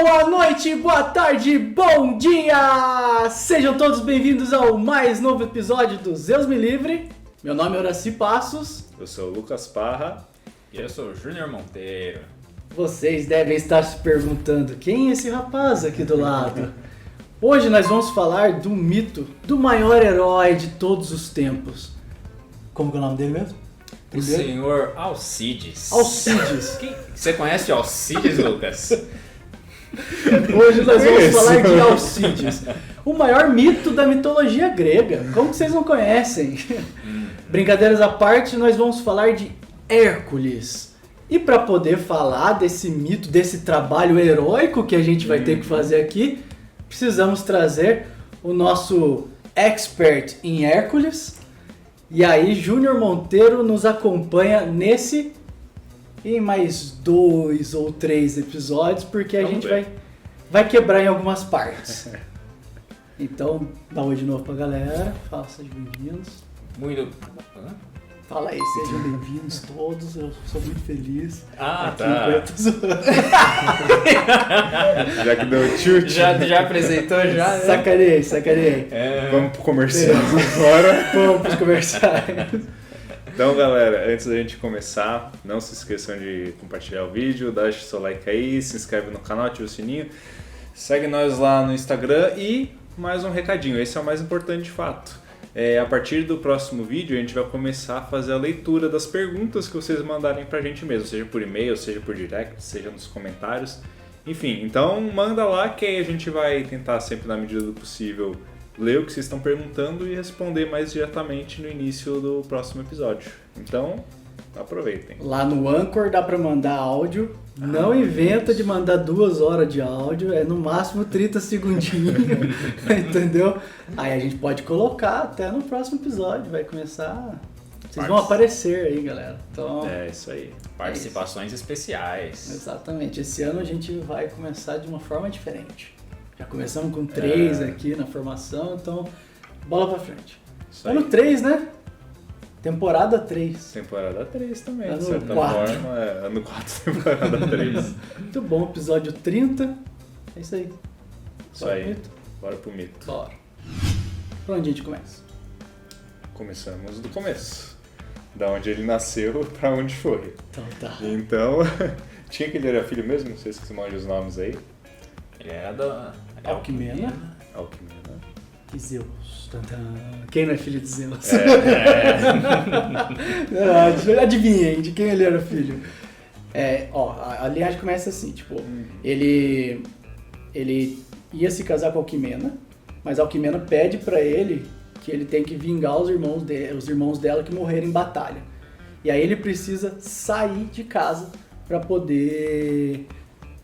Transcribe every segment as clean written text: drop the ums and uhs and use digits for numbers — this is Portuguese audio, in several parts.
Boa noite, boa tarde, bom dia! Sejam todos bem-vindos ao mais novo episódio do Zeus Me Livre. Meu nome é Horaci Passos. Eu sou o Lucas Parra. E eu sou o Júnior Monteiro. Vocês devem estar se perguntando, quem é esse rapaz aqui do lado? Hoje nós vamos falar do mito do maior herói de todos os tempos. Como que é o nome dele mesmo? O senhor Alcides. Alcides. Você conhece o Alcides, Lucas? Hoje nós vamos falar de Alcides, o maior mito da mitologia grega. Como que vocês não conhecem? Brincadeiras à parte, nós vamos falar de Hércules. E para poder falar desse mito, desse trabalho heróico que a gente vai ter que fazer aqui, precisamos trazer o nosso expert em Hércules. E aí, Júnior Monteiro nos acompanha nesse e mais 2 ou 3 episódios, porque a gente vai quebrar em algumas partes. Então, dá um oi de novo pra galera. Fala, sejam bem-vindos. Muito... Fala aí, sejam bem-vindos todos. Eu sou muito feliz. Ah, tá. Já que deu tilt. Já apresentou, já? Sacanei. Vamos pro comercial agora. Vamos pros comerciais. Então, galera, antes da gente começar, não se esqueçam de compartilhar o vídeo, deixa seu like aí, se inscreve no canal, ativa o sininho, segue nós lá no Instagram e mais um recadinho, esse é o mais importante de fato. A partir do próximo vídeo a gente vai começar a fazer a leitura das perguntas que vocês mandarem pra gente mesmo, seja por e-mail, seja por direct, seja nos comentários, enfim, então manda lá que aí a gente vai tentar sempre na medida do possível ler o que vocês estão perguntando e responder mais diretamente no início do próximo episódio. Então, aproveitem. Lá no Anchor dá pra mandar áudio. Não inventa de mandar 2 horas de áudio, é no máximo 30 segundinhos, entendeu? Aí a gente pode colocar até no próximo episódio, vai começar... Vocês vão aparecer aí, galera. Então, é isso aí. Participações especiais. Exatamente. Esse ano a gente vai começar de uma forma diferente. Já começamos com 3 aqui na formação, então bola pra frente. Ano 3, né? Temporada 3. Temporada 3 também, ano de certa 4. forma. Ano 4, temporada 3. Muito bom, episódio 30. É isso aí. Isso aí. Bora pro mito. Bora. Pra onde a gente começa? Começamos do começo. Da onde ele nasceu pra onde foi. Então tá. Então, tinha que ele era filho mesmo? Não sei se você manja os nomes aí. Ele era da... Alquimena. E Zeus. Quem não é filho de Zeus? Adivinhem de quem ele era filho. A linhagem começa assim, tipo, ele ia se casar com a Alquimena, mas a Alquimena pede pra ele que ele tem que vingar os irmãos dela que morreram em batalha. E aí ele precisa sair de casa pra poder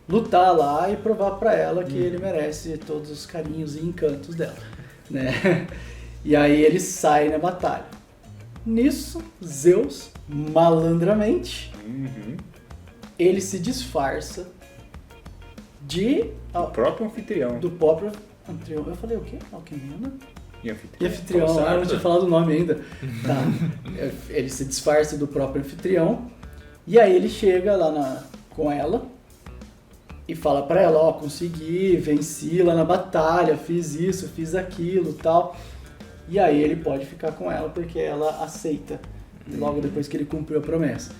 lutar lá e provar pra ela que ele merece todos os carinhos e encantos dela, né? E aí ele sai na batalha. Nisso, Zeus, malandramente, ele se disfarça do próprio anfitrião. Eu falei o quê? Alquimena? E anfitrião, eu não tinha falado o nome ainda. Tá. Ele se disfarça do próprio anfitrião e aí ele chega lá com ela e fala pra ela, consegui, venci lá na batalha, fiz isso, fiz aquilo, tal. E aí ele pode ficar com ela porque ela aceita, logo depois que ele cumpriu a promessa.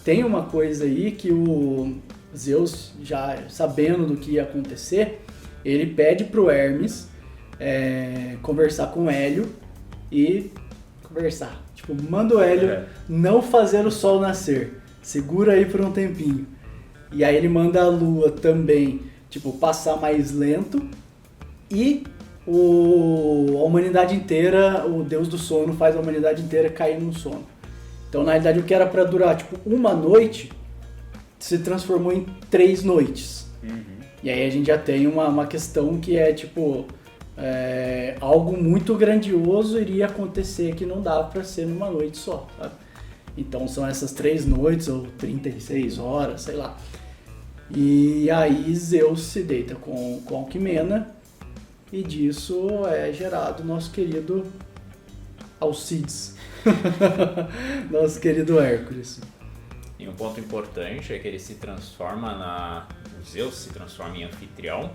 Tem uma coisa aí que o Zeus, já sabendo do que ia acontecer, ele pede pro Hermes conversar com o Hélio e conversar. Tipo, manda o Hélio não fazer o sol nascer, segura aí por um tempinho. E aí ele manda a lua também, tipo, passar mais lento e a humanidade inteira, o deus do sono faz a humanidade inteira cair no sono. Então, na realidade, o que era pra durar, tipo, uma noite, se transformou em 3 noites. E aí a gente já tem uma questão que é, tipo, algo muito grandioso iria acontecer que não dava pra ser numa noite só, sabe? Então são essas 3 noites ou 36 horas, sei lá. E aí Zeus se deita com Alquimena e disso é gerado nosso querido Alcides, nosso querido Hércules. E um ponto importante é que ele se transforma Zeus se transforma em anfitrião,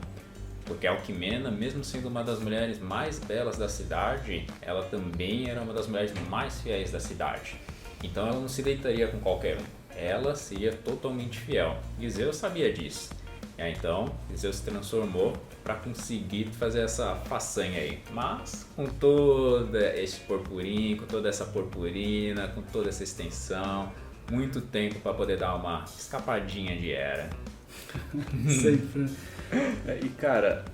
porque a Alquimena, mesmo sendo uma das mulheres mais belas da cidade, ela também era uma das mulheres mais fiéis da cidade. Então ela não se deitaria com qualquer um, ela seria totalmente fiel. E Zeus sabia disso. E aí, então Zeus se transformou para conseguir fazer essa façanha aí. Mas com todo esse purpurim, com toda essa purpurina, com toda essa extensão, muito tempo para poder dar uma escapadinha de Hera. Sempre. E cara,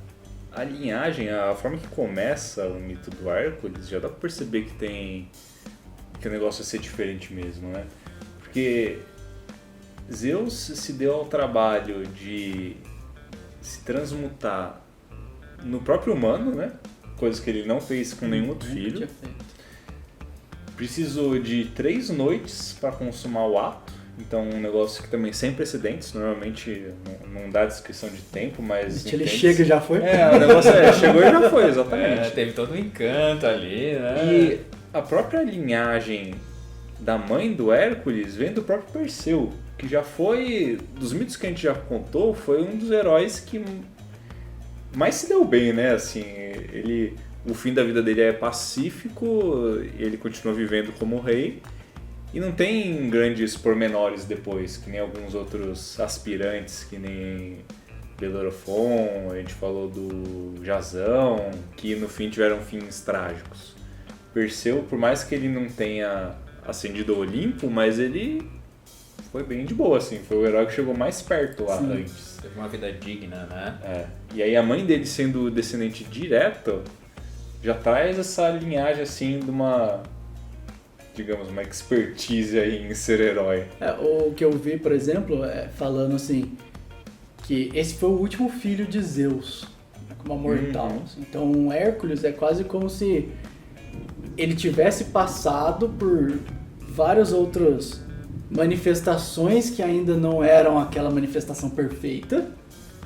a linhagem, a forma que começa o mito do Hércules, já dá pra perceber que o negócio vai ser diferente mesmo, né? Porque Zeus se deu ao trabalho de se transmutar no próprio humano, né? Coisa que ele não fez com nenhum outro filho. Precisou de 3 noites para consumar o ato. Então, um negócio que também sem precedentes, normalmente não dá descrição de tempo, mas... Ele chega e já foi? O negócio chegou e já foi, exatamente. Teve todo um encanto ali, né? E a própria linhagem da mãe do Hércules vem do próprio Perseu, que já foi, dos mitos que a gente já contou, foi um dos heróis que mais se deu bem, né? Assim, o fim da vida dele é pacífico, ele continua vivendo como rei, e não tem grandes pormenores depois, que nem alguns outros aspirantes, que nem Belorofon, a gente falou do Jasão, que no fim tiveram fins trágicos. Perseu, por mais que ele não tenha ascendido ao Olimpo, mas ele foi bem de boa, assim, foi o herói que chegou mais perto lá antes. Teve uma vida digna, né? E aí a mãe dele sendo descendente direto, já traz essa linhagem, assim, de uma, digamos, uma expertise aí em ser herói. O que eu vi, por exemplo, falando assim, que esse foi o último filho de Zeus, né, como mortal. Assim. Então Hércules é quase como se ele tivesse passado por várias outras manifestações que ainda não eram aquela manifestação perfeita.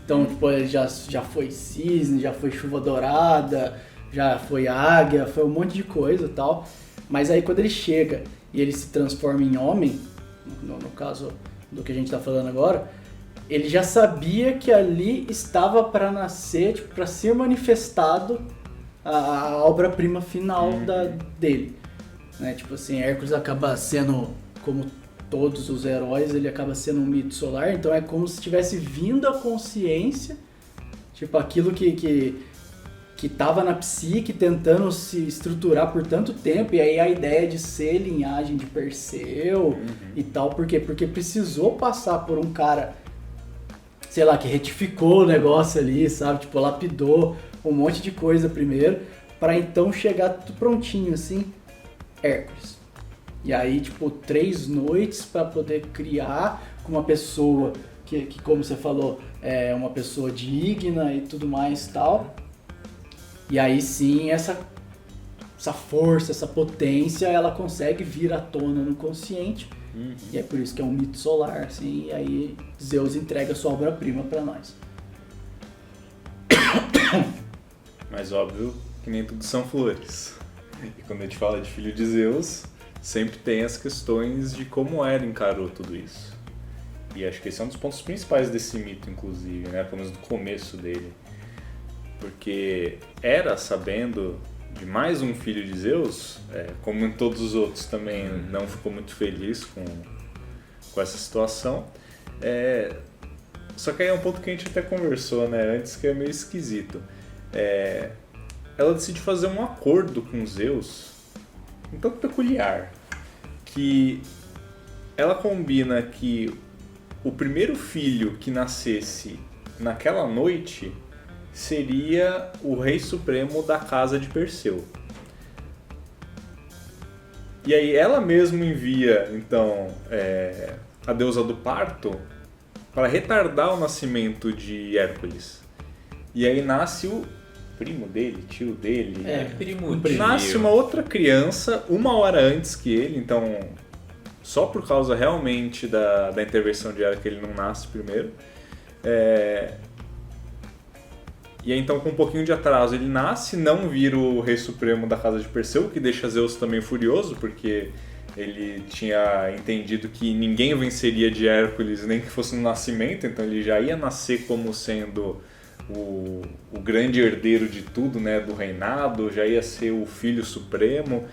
Então, tipo, ele já foi cisne, já foi chuva dourada, já foi águia, foi um monte de coisa e tal. Mas aí quando ele chega e ele se transforma em homem, no caso do que a gente está falando agora, ele já sabia que ali estava para nascer, tipo, para ser manifestado a obra-prima final dele. Né? Tipo assim, Hércules acaba sendo, como todos os heróis, ele acaba sendo um mito solar, então é como se tivesse vindo a consciência, tipo aquilo que estava na psique tentando se estruturar por tanto tempo, e aí a ideia de ser linhagem de Perseu e tal, por quê? Porque precisou passar por um cara, sei lá, que retificou o negócio ali, sabe, tipo, lapidou um monte de coisa primeiro, para então chegar tudo prontinho, assim, Hércules. E aí, tipo, 3 noites para poder criar com uma pessoa que, como você falou, é uma pessoa digna e tudo mais e tal. E aí sim, essa força, essa potência, ela consegue vir à tona no consciente. E é por isso que é um mito solar, assim, e aí Zeus entrega sua obra-prima para nós. Mas óbvio que nem tudo são flores. E quando a gente fala de filho de Zeus, sempre tem as questões de como Hera encarou tudo isso. E acho que esse é um dos pontos principais desse mito, inclusive, né? Pelo menos do começo dele. Porque Hera, sabendo de mais um filho de Zeus, como em todos os outros também não ficou muito feliz com essa situação. Só que aí é um ponto que a gente até conversou, né, antes, que é meio esquisito. Ela decide fazer um acordo com Zeus um tanto peculiar, que ela combina que o primeiro filho que nascesse naquela noite seria o rei supremo da casa de Perseu. E aí ela mesma envia, então, a deusa do parto para retardar o nascimento de Hércules. E aí nasce o primo dele, tio dele. Primo. Nasce uma outra criança 1 hora antes que ele, então só por causa realmente da intervenção de Hera que ele não nasce primeiro. E aí então com um pouquinho de atraso ele nasce, não vira o rei supremo da casa de Perseu, que deixa Zeus também furioso, porque ele tinha entendido que ninguém venceria de Hércules, nem que fosse no nascimento, então ele já ia nascer como sendo o grande herdeiro de tudo, né, do reinado, já ia ser o filho supremo.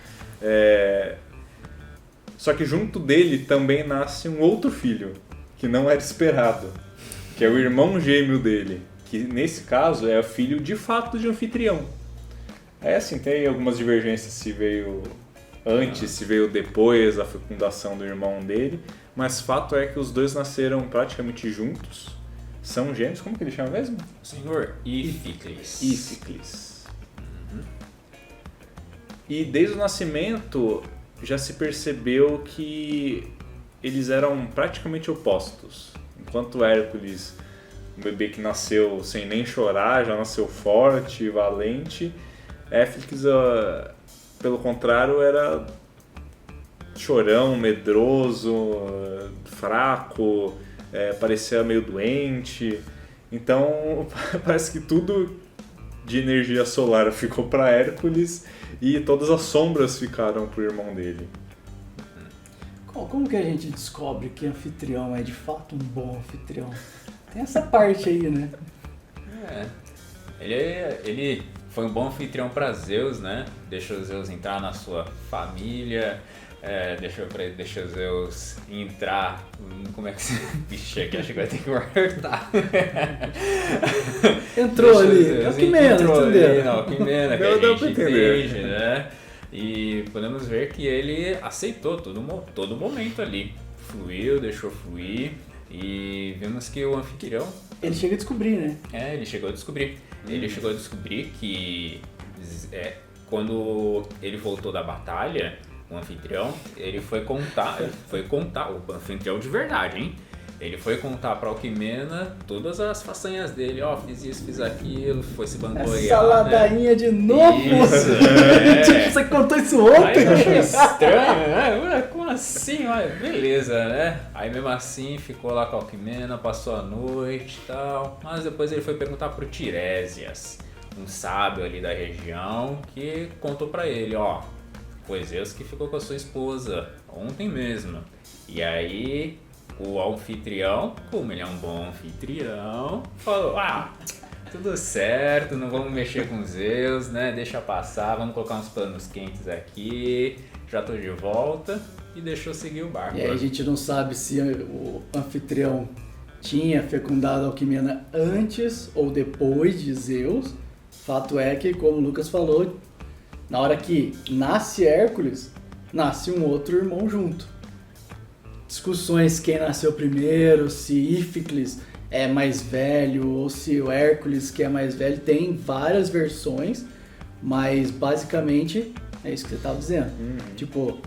Só que junto dele também nasce um outro filho, que não era esperado, que é o irmão gêmeo dele, que nesse caso é o filho de fato de Anfitrião. Assim, tem algumas divergências se veio antes, se veio depois da fecundação do irmão dele, mas fato é que os dois nasceram praticamente juntos, são gêmeos. Como que ele chama mesmo? Senhor Íficles. Íficles. E desde o nascimento já se percebeu que eles eram praticamente opostos. Enquanto Hércules, um bebê que nasceu sem nem chorar, já nasceu forte, valente, Íficles, pelo contrário, era chorão, medroso, fraco, parecia meio doente. Então parece que tudo de energia solar ficou para Hércules e todas as sombras ficaram pro irmão dele. Como que a gente descobre que anfitrião é de fato um bom anfitrião? Tem essa parte aí, né? Ele foi um bom anfitrião para Zeus, né? Deixou Zeus entrar na sua família, deixou Zeus entrar... Como é que se... Vixe, aqui acho que vai ter que cortar. Entrou ali, é o que menos, entendeu? Não, o que menos, que a gente entende, né? E podemos ver que ele aceitou todo momento ali. Fluiu, deixou fluir. E vimos que o anfitrião... Ele chega a descobrir, né? Ele chegou a descobrir. Ele chegou a descobrir que quando ele voltou da batalha, o anfitrião, ele foi contar, o anfitrião de verdade, hein? Ele foi contar pra Alquimena todas as façanhas dele, fiz isso, fiz aquilo, foi se vangloriar, essa ladainha, né? De novo! Isso, Tipo, você contou isso ontem? Aí eu achei estranho, né? Como assim? Beleza, né? Aí mesmo assim ficou lá com a Alquimena, passou a noite e tal, mas depois ele foi perguntar pro Tiresias, um sábio ali da região, que contou pra ele, foi Zeus que ficou com a sua esposa ontem mesmo. E aí o anfitrião, como ele é um bom anfitrião, falou, tudo certo, não vamos mexer com Zeus, né? Deixa passar, vamos colocar uns panos quentes aqui, já tô de volta, e deixou seguir o barco. E aí a gente não sabe se o anfitrião tinha fecundado a Alquimena antes ou depois de Zeus. Fato é que, como o Lucas falou, na hora que nasce Hércules, nasce um outro irmão junto. Discussões quem nasceu primeiro, se Íficles é mais velho ou se o Hércules que é mais velho, tem várias versões, mas basicamente é isso que você estava dizendo. Tipo,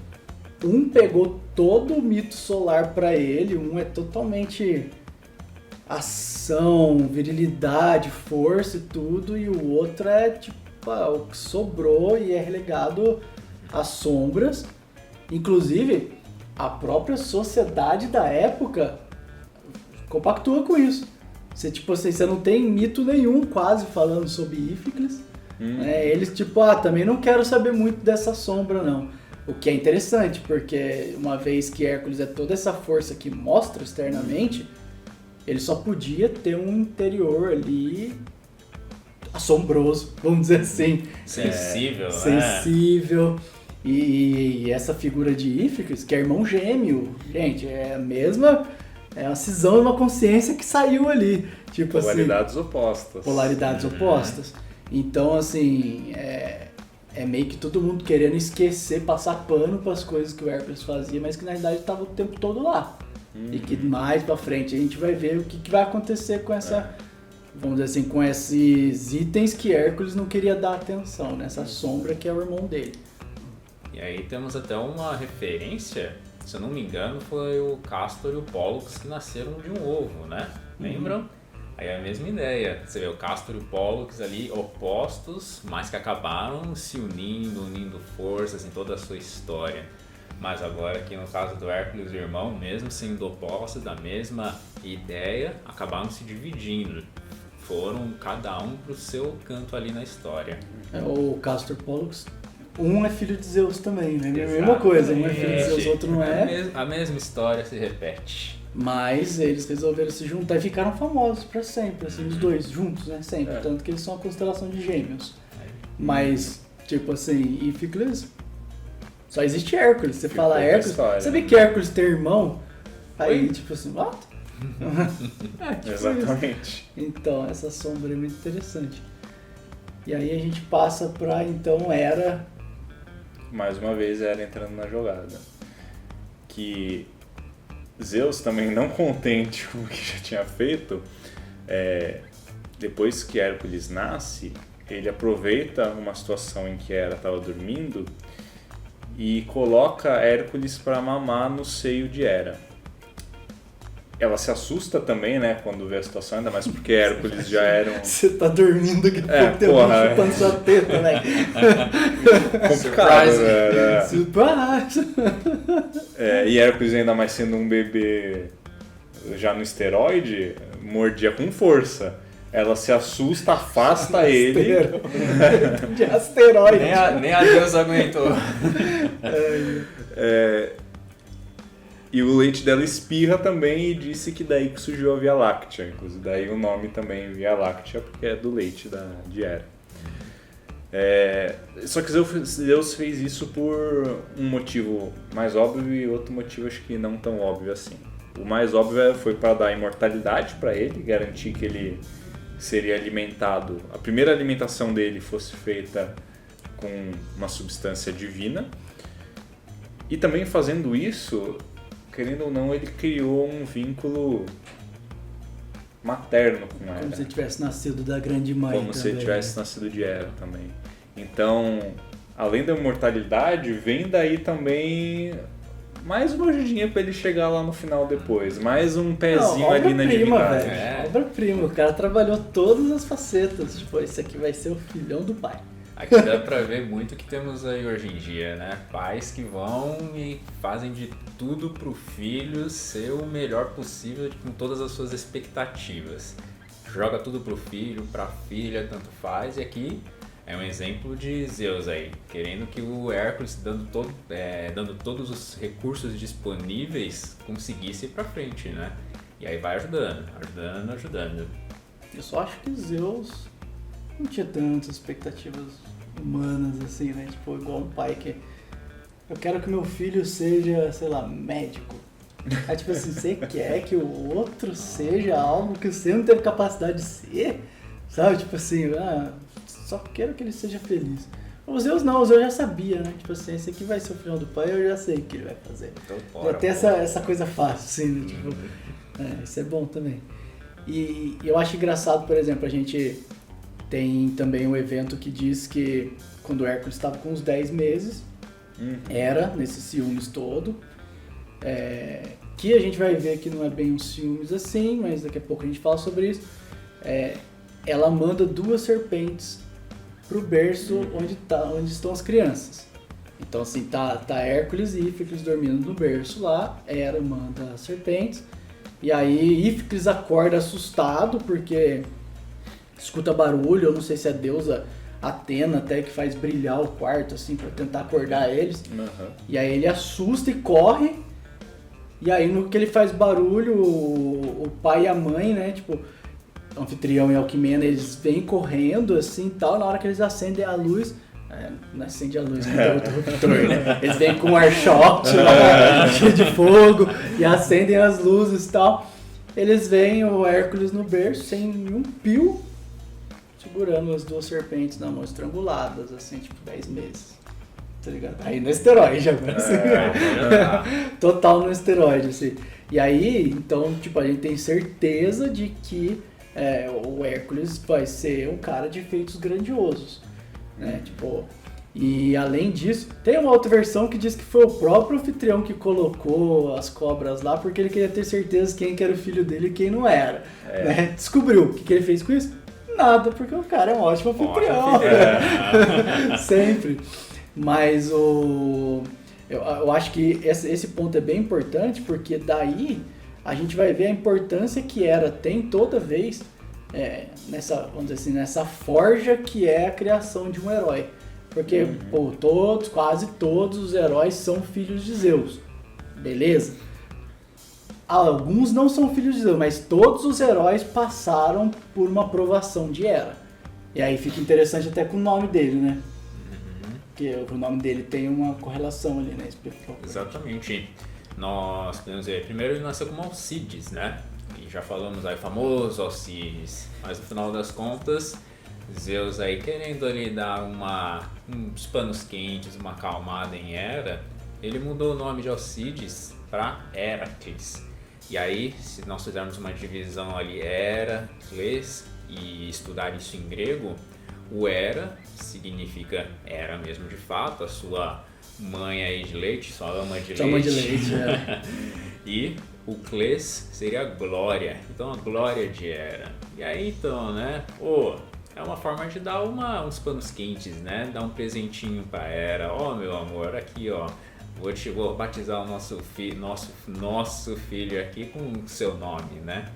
um pegou todo o mito solar pra ele, um é totalmente ação, virilidade, força e tudo, e o outro é tipo o que sobrou e é relegado às sombras. Inclusive, a própria sociedade da época compactua com isso. Você não tem mito nenhum quase falando sobre Íficles. Eles também não quero saber muito dessa sombra não. O que é interessante, porque uma vez que Hércules é toda essa força que mostra externamente, ele só podia ter um interior ali assombroso, vamos dizer assim. Sensível, né? Sensível. E essa figura de Íficles, que é irmão gêmeo, gente, é a mesma, é a cisão de uma consciência que saiu ali. Tipo Polaridades assim, opostas. Polaridades opostas. Então, assim, é meio que todo mundo querendo esquecer, passar pano para as coisas que o Hércules fazia, mas que na realidade estava o tempo todo lá. E que mais pra frente a gente vai ver o que vai acontecer com essa, vamos dizer assim, com esses itens que Hércules não queria dar atenção, nessa sombra que é o irmão dele. E aí temos até uma referência, se eu não me engano, foi o Castor e o Pólux que nasceram de um ovo, né? Lembram? Aí é a mesma ideia, você vê o Castor e o Pólux ali opostos, mas que acabaram se unindo forças em toda a sua história. Mas agora aqui no caso do Hércules e o irmão, mesmo sendo opostos da mesma ideia, acabaram se dividindo. Foram cada um pro seu canto ali na história. O Castor Pollux um é filho de Zeus também, né? É a mesma Exatamente. coisa, um é filho de Zeus, o outro não é. A mesma história se repete. Mas eles resolveram se juntar e ficaram famosos pra sempre, assim, os dois juntos, né? Sempre. Tanto que eles são a constelação de gêmeos. Mas, tipo assim, Íficles, só existe Hércules. Você Ficou fala com a Hércules, história, sabe né? que Hércules tem irmão? Aí, Oi? tipo assim, what? Tipo Exatamente. isso. Então, essa sombra é muito interessante. E aí a gente passa pra, então, Hera. Mais uma vez ela entrando na jogada. Que Zeus também não contente com o que já tinha feito, depois que Hércules nasce, ele aproveita uma situação em que Hera estava dormindo e coloca Hércules para mamar no seio de Hera. Ela se assusta também, né, quando vê a situação, ainda mais porque Hércules já era um... Você tá dormindo, daqui a pouco tem alguém chupando sua teta, né? complicado, né? Surprise! E Hércules ainda mais sendo um bebê já no esteroide, mordia com força. Ela se assusta, afasta ele. De asteroide. Nem a deusa aguentou. E o leite dela espirra também e disse que daí que surgiu a Via Láctea. Inclusive daí o nome também Via Láctea, porque é do leite de Hera. Só que Zeus fez isso por um motivo mais óbvio e outro motivo acho que não tão óbvio assim. O mais óbvio foi para dar imortalidade para ele, garantir que ele seria alimentado, a primeira alimentação dele fosse feita com uma substância divina. E também fazendo isso, querendo ou não, ele criou um vínculo materno com Hera. Como se tivesse nascido da grande mãe. Como se ele tivesse nascido de Hera também. Então, além da imortalidade, vem daí também mais uma ajudinha pra ele chegar lá no final depois. Mais um pezinho ali na divindade. Obra-prima, o cara trabalhou todas as facetas. Tipo, esse aqui vai ser o filhão do pai. Aqui dá pra ver muito o que temos aí hoje em dia, né? Pais que vão e fazem de tudo pro filho ser o melhor possível com todas as suas expectativas. Joga tudo pro filho, pra filha, tanto faz. E aqui é um exemplo de Zeus aí, querendo que o Hércules, dando todos os recursos disponíveis, conseguisse ir pra frente, né? E aí vai ajudando. Eu só acho que Zeus não tinha tantas expectativas humanas assim, né? Tipo, igual um pai que... Eu quero que meu filho seja, sei lá, médico. Aí, tipo assim, você quer que o outro seja algo que você não teve capacidade de ser? Sabe? Tipo assim, só quero que ele seja feliz. O Zeus não, o Zeus já sabia, né? Tipo assim, esse aqui vai ser o filhão do pai, eu já sei o que ele vai fazer. Então, já tem essa coisa fácil, assim, né? Tipo, isso é bom também. E eu acho engraçado, por exemplo, a gente tem também um evento que diz que quando o Hércules estava com uns 10 meses, era nesses ciúmes todo, que a gente vai ver que não é bem uns ciúmes assim, mas daqui a pouco a gente fala sobre isso. Ela manda 2 serpentes pro berço onde estão as crianças. Então assim, tá Hércules e Íficles dormindo no berço lá, Hera manda as serpentes, e aí Íficles acorda assustado porque escuta barulho, eu não sei se é a deusa Atena até que faz brilhar o quarto assim pra tentar acordar eles. E aí ele assusta e corre, e aí no que ele faz barulho, o pai e a mãe, né, tipo, Anfitrião e Alquimena, eles vêm correndo assim e tal, na hora que eles acendem a luz, não acende a luz, né? Outro ruptor, né? Eles vêm com um airsoft cheio de fogo e acendem as luzes e tal. Eles veem o Hércules no berço sem nenhum pio, segurando as 2 serpentes na mão, estranguladas, assim, tipo 10 meses. Tá ligado? Aí no esteroide agora, assim. Total no esteroide, assim. E aí, então, tipo, a gente tem certeza de que o Hércules vai ser um cara de feitos grandiosos, né? Tipo, e além disso, tem uma outra versão que diz que foi o próprio anfitrião que colocou as cobras lá porque ele queria ter certeza quem que era o filho dele e quem não era, né? Descobriu. O que ele fez com isso? Nada, porque o cara é um ótimo anfitrião. Sempre. Mas eu acho que esse ponto é bem importante, porque daí a gente vai ver a importância que Hera tem toda vez nessa, vamos dizer assim, nessa forja que é a criação de um herói. Porque, pô, quase todos os heróis são filhos de Zeus. Beleza? Alguns não são filhos de Zeus, mas todos os heróis passaram por uma aprovação de Hera. E aí fica interessante até com o nome dele, né? Porque o nome dele tem uma correlação ali, né? Exatamente. Nós podemos ver, primeiro ele nasceu como Alcides, né? E já falamos aí, famoso Alcides. Mas no final das contas, Zeus aí querendo ali dar uns panos quentes, uma acalmada em Hera, ele mudou o nome de Alcides para Heracles. E aí, se nós fizermos uma divisão ali, Heracles, e estudar isso em grego, o Hera significa Hera mesmo de fato, a sua mãe aí de leite, sua ama de leite. É. E o Cles seria glória, então a glória de Hera. E aí então, né, é uma forma de dar uns panos quentes, né, dar um presentinho pra Hera. Meu amor, aqui vou batizar o nosso filho aqui com o seu nome, né?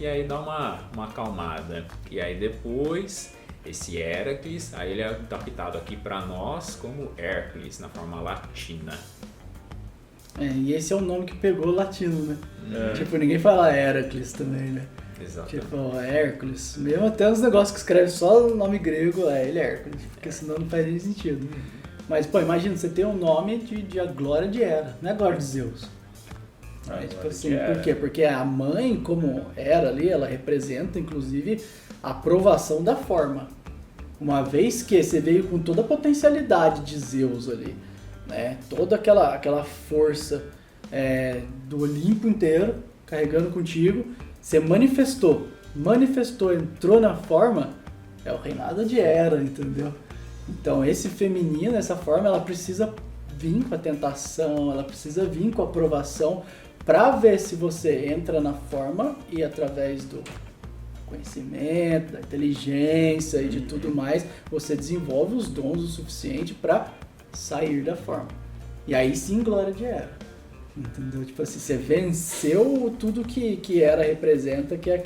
E aí dá uma acalmada. E aí depois, esse Heracles, aí ele é adaptado aqui para nós como Hércules, na forma latina. E esse é o nome que pegou o latino, né? Tipo, ninguém fala Heracles também, né? Exato. Tipo, Hércules. Mesmo até os negócios que escrevem só o nome grego, ele é Hércules, porque senão não faz nem sentido. Mas, pô, imagina, você tem o nome de a glória de Hera, não é a glória de Zeus. Tipo assim, por quê? Porque a mãe, como Hera ali, ela representa, inclusive, a aprovação da forma. Uma vez que você veio com toda a potencialidade de Zeus ali, né? Toda aquela força do Olimpo inteiro, carregando contigo, você manifestou, entrou na forma, é o reinado de Hera, entendeu? Então, esse feminino, essa forma, ela precisa vir com a tentação, ela precisa vir com a aprovação para ver se você entra na forma e através do conhecimento, da inteligência e de tudo mais, você desenvolve os dons o suficiente para sair da forma. E aí sim, glória de Hera. Entendeu? Tipo assim, você venceu tudo que Hera representa, que é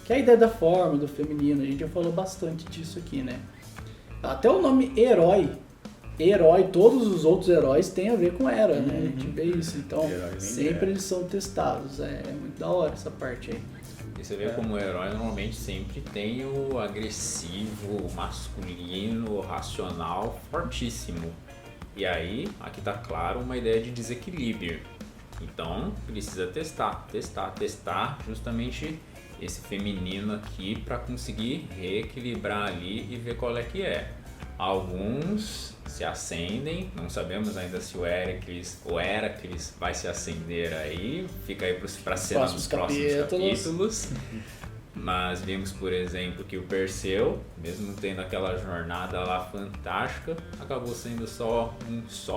a ideia da forma, do feminino. A gente já falou bastante disso aqui, né? Até o nome herói, todos os outros heróis têm a ver com Hera, né? A gente vê isso, então sempre eles são testados, é muito da hora essa parte aí. E você vê como o herói normalmente sempre tem o agressivo, o masculino, o racional fortíssimo. E aí, aqui tá claro uma ideia de desequilíbrio. Então, precisa testar justamente esse feminino aqui para conseguir reequilibrar ali e ver qual é que é. Alguns se acendem, não sabemos ainda se o Heracles vai se acender aí, fica aí para cena dos próximos capítulos. Mas vimos, por exemplo, que o Perseu, mesmo tendo aquela jornada lá fantástica, acabou sendo só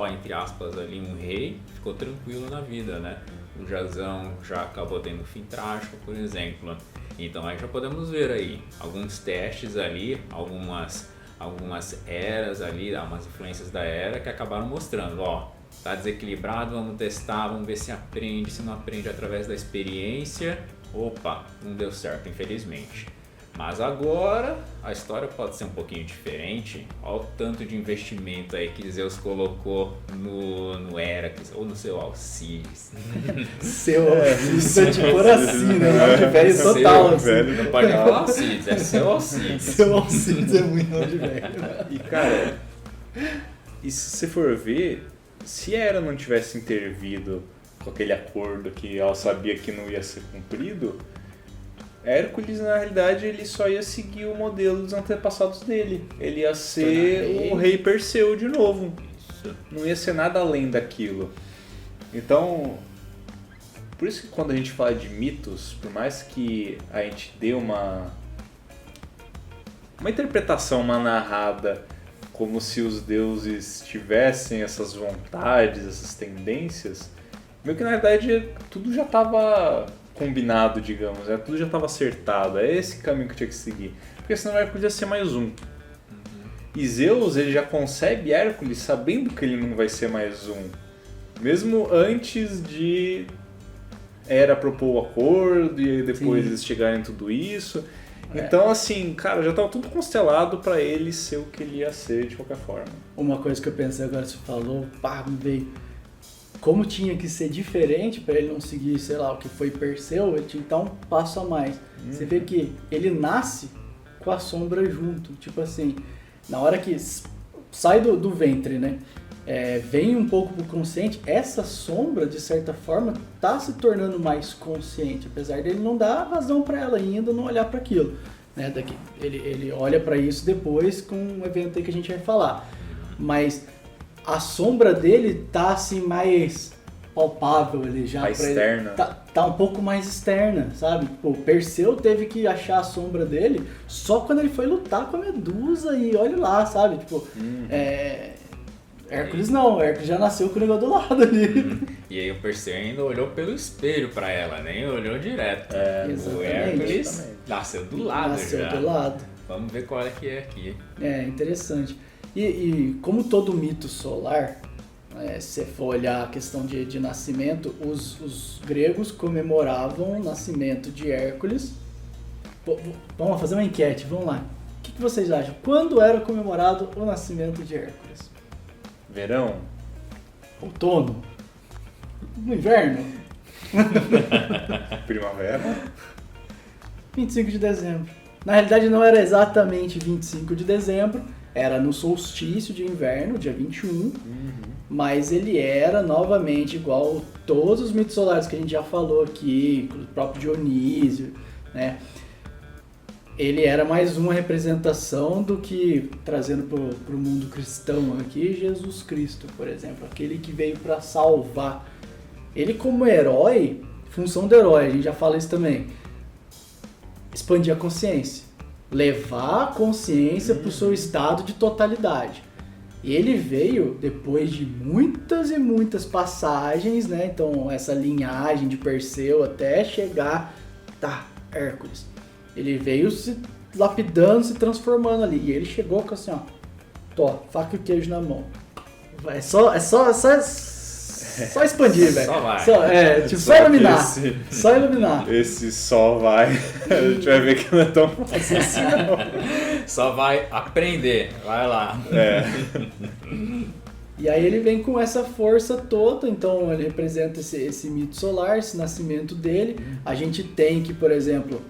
entre aspas ali, um rei, ficou tranquilo na vida, né? O Jazão já acabou tendo fim trágico, por exemplo. Então aí já podemos ver aí alguns testes ali, algumas eras ali, algumas influências da era que acabaram mostrando, tá desequilibrado, vamos testar, vamos ver se aprende, se não aprende através da experiência. Opa, não deu certo, infelizmente. Mas agora a história pode ser um pouquinho diferente. Olha o tanto de investimento aí que Zeus colocou no Heracles ou no seu Alcides. Seu Alcides é tipo assim, né? Nome de velho total. Assim. Não pode falar Alcides, é seu Alcides. Seu Alcides é muito nome de velho. E cara, e se você for ver, se a Hera não tivesse intervido com aquele acordo que ela sabia que não ia ser cumprido, Hércules, na realidade, ele só ia seguir o modelo dos antepassados dele. Ele ia ser o rei Perseu de novo. Isso. Não ia ser nada além daquilo. Então, por isso que quando a gente fala de mitos, por mais que a gente dê uma interpretação, uma narrada, como se os deuses tivessem essas vontades, essas tendências, meio que na verdade tudo já estava combinado, digamos, tudo já estava acertado, é esse caminho que tinha que seguir, porque senão Hércules ia ser mais um. E Zeus, ele já concebe Hércules sabendo que ele não vai ser mais um, mesmo antes de Hera propor o acordo e depois eles chegarem em tudo isso. Então, assim, cara, já tava tudo constelado pra ele ser o que ele ia ser de qualquer forma. Uma coisa que eu pensei agora, você falou, pá, me veio. Como tinha que ser diferente pra ele não seguir, sei lá, o que foi Perseu, ele tinha que dar um passo a mais. Você vê que ele nasce com a sombra junto. Tipo assim, na hora que sai do ventre, né? Vem um pouco pro consciente, essa sombra, de certa forma, tá se tornando mais consciente, apesar dele não dar vazão para ela ainda, não olhar para aquilo. Né? Ele olha para isso depois com um evento aí que a gente vai falar. Mas a sombra dele tá assim mais palpável ali já. Externa. Ele, tá um pouco mais externa, sabe? Tipo, Perseu teve que achar a sombra dele só quando ele foi lutar com a Medusa e olha lá, sabe? Tipo, Hércules não, Hércules já nasceu com o negócio do lado ali. E aí o Perseu ainda olhou pelo espelho pra ela, nem olhou direto. O Hércules nasceu do lado já. Do lado. Vamos ver qual é que é aqui. Interessante. E como todo mito solar, se você for olhar a questão de nascimento, os gregos comemoravam o nascimento de Hércules. Vamos lá, fazer uma enquete, vamos lá. O que vocês acham? Quando era comemorado o nascimento de Hércules? Verão? Outono? No inverno? Primavera? 25 de dezembro. Na realidade não era exatamente 25 de dezembro, era no solstício de inverno, dia 21, mas ele era novamente igual todos os mitos solares que a gente já falou aqui, o próprio Dionísio, né? Ele era mais uma representação do que, trazendo para o mundo cristão aqui, Jesus Cristo, por exemplo, aquele que veio para salvar. Ele como herói, função do herói, a gente já fala isso também, expandir a consciência, levar a consciência para o seu estado de totalidade. E ele veio depois de muitas e muitas passagens, né? Então essa linhagem de Perseu até chegar, Hércules. Ele veio se lapidando, se transformando ali. E ele chegou com assim, faca e queijo na mão. É só expandir, velho. Só vai. Só iluminar. Só iluminar. Esse só vai. A gente vai ver que não é tão fácil assim, não. Só vai aprender. Vai lá. E aí ele vem com essa força toda, então ele representa esse mito solar, esse nascimento dele. A gente tem que, por exemplo,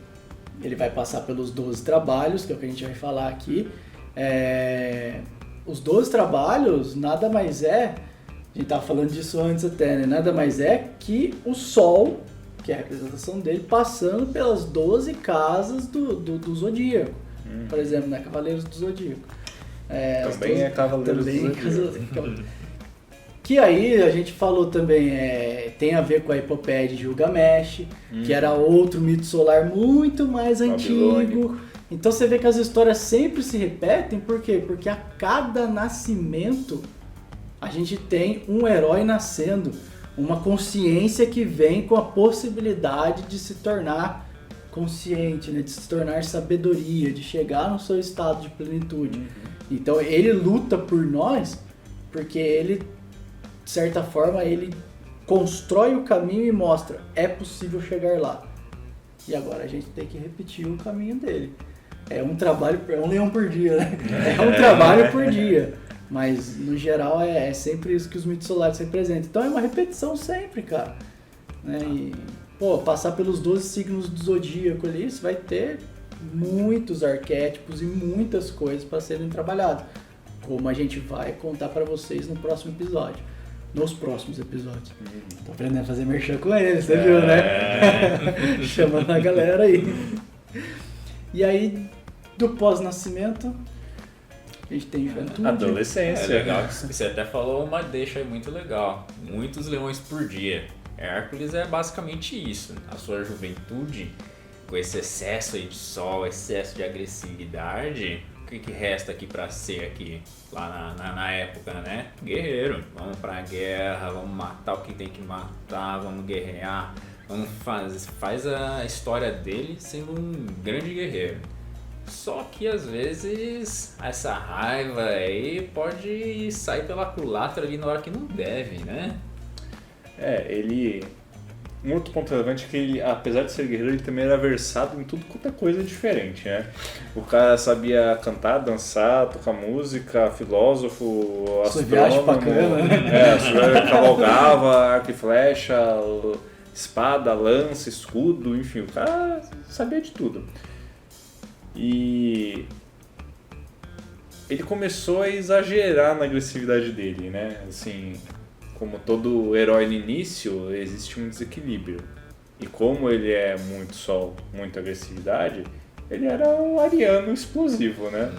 ele vai passar pelos 12 trabalhos, que é o que a gente vai falar aqui. Os 12 trabalhos nada mais a gente estava falando disso antes até, né? Nada mais é que o Sol, que é a representação dele, passando pelas 12 casas do Zodíaco. Por exemplo, né? Cavaleiros do Zodíaco. Também é Cavaleiros do Zodíaco. Que aí a gente falou também, tem a ver com a epopeia de Gilgamesh, que era outro mito solar muito mais antigo. Então você vê que as histórias sempre se repetem, por quê? Porque a cada nascimento a gente tem um herói nascendo, uma consciência que vem com a possibilidade de se tornar consciente, né? De se tornar sabedoria, de chegar no seu estado de plenitude. Então ele luta por nós porque ele, de certa forma, ele constrói o caminho e mostra, é possível chegar lá. E agora a gente tem que repetir o caminho dele. É um trabalho, é um leão por dia, né? É um trabalho por dia. Mas, no geral, é sempre isso que os mitos solares representam. Então, é uma repetição sempre, cara. Né? E, passar pelos 12 signos do zodíaco ali, você vai ter muitos arquétipos e muitas coisas para serem trabalhadas. Como a gente vai contar para vocês no próximo episódio. Nos próximos episódios. Tô aprendendo a fazer merchan com eles, você viu, né? Chamando a galera aí. E aí, do pós-nascimento, a gente tem juventude. Adolescência. É legal que você até falou uma deixa aí muito legal. Muitos leões por dia. Hércules é basicamente isso. A sua juventude, com esse excesso aí de sol, excesso de agressividade, o que resta aqui pra ser aqui, lá na época, né? Guerreiro. Vamos pra guerra, vamos matar o que tem que matar, vamos guerrear. Faz a história dele sendo um grande guerreiro. Só que às vezes essa raiva aí pode sair pela culatra ali na hora que não deve, né? Ele um outro ponto relevante é que ele, apesar de ser guerreiro, ele também era versado em tudo quanto é coisa diferente, né? O cara sabia cantar, dançar, tocar música, filósofo, viagem bacana, né? Cavalgava, arco e flecha, espada, lança, escudo, enfim, o cara sabia de tudo. E ele começou a exagerar na agressividade dele, né? Assim, como todo herói no início, existe um desequilíbrio. E como ele é muito sol, muita agressividade, ele era um ariano explosivo, né?